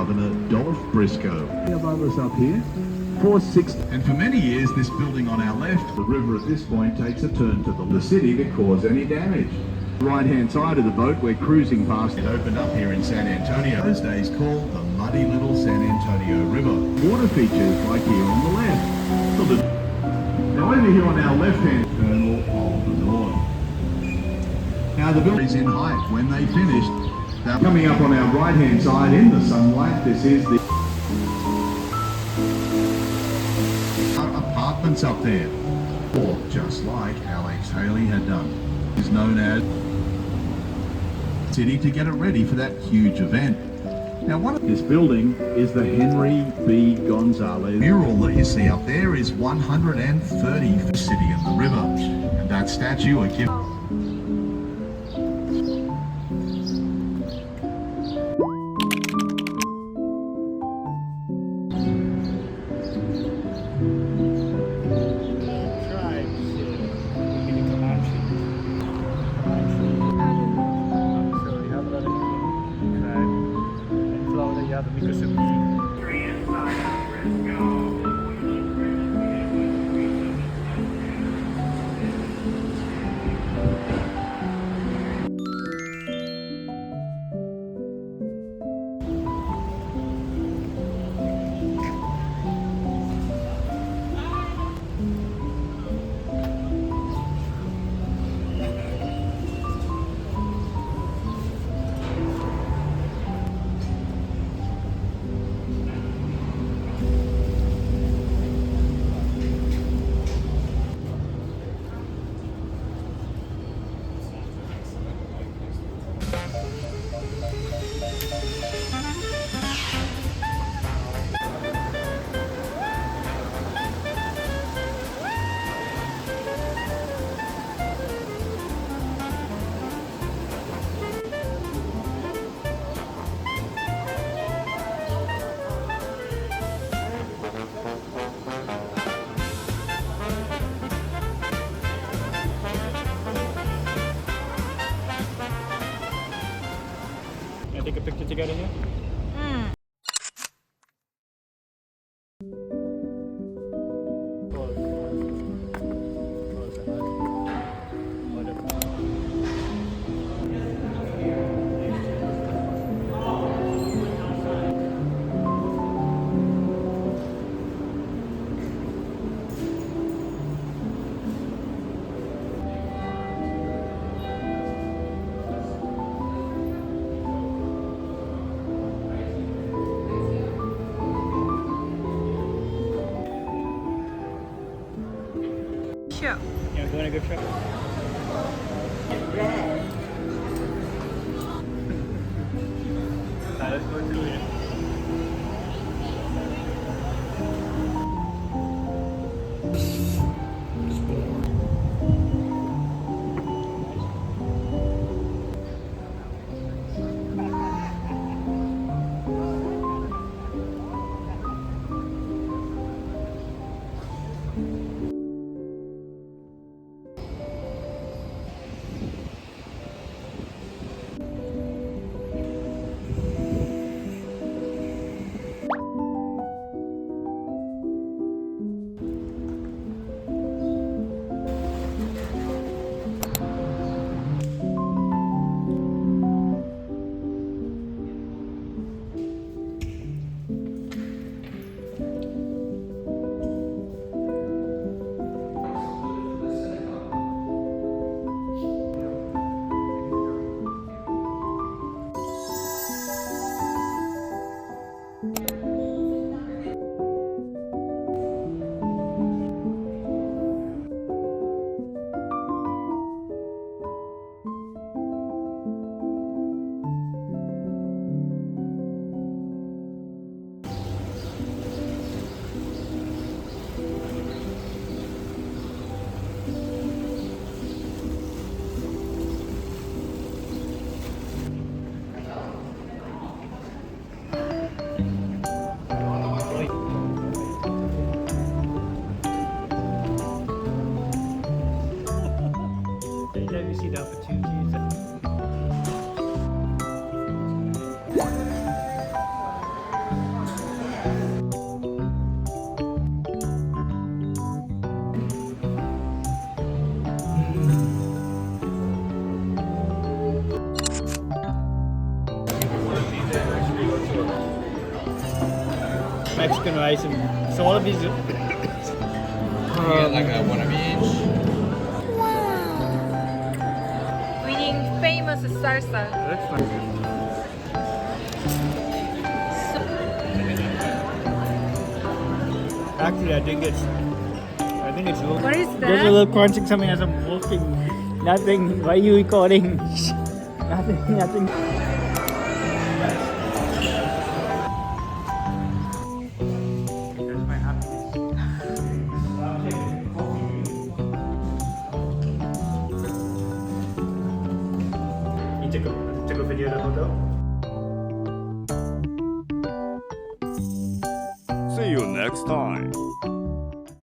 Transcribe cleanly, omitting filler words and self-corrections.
Governor Dolph Briscoe. Above us up here, 460. And for many years, this building on our left, the river at this point takes a turn to the city to cause any damage. Right-hand side of the boat, we're cruising past. It opened up here in San Antonio. Those days called the muddy little San Antonio River. Water features like here on the left. Now over here on our left-hand terminal of the north. Now the building is in height. When they finished, now coming up on our right-hand side in the sunlight, this is the apartments up there. Or just like Alex Haley had done. Is known as city to get it ready for that huge event. Now this building is the Henry B. Gonzalez mural that you see up there is 130 for City in the River. And that statue a gift. Take a picture together here? Sure. Yeah, doing a good trip. Let's go to it. Mexican rice and so all of these. Yeah, like one of each. We need famous salsa. That's fine. Actually, I think it's little. What is There's a that? little crunching something as I'm walking. Nothing. Why are you recording? Nothing. That's my happiness. You took a video of the hotel? See you next time.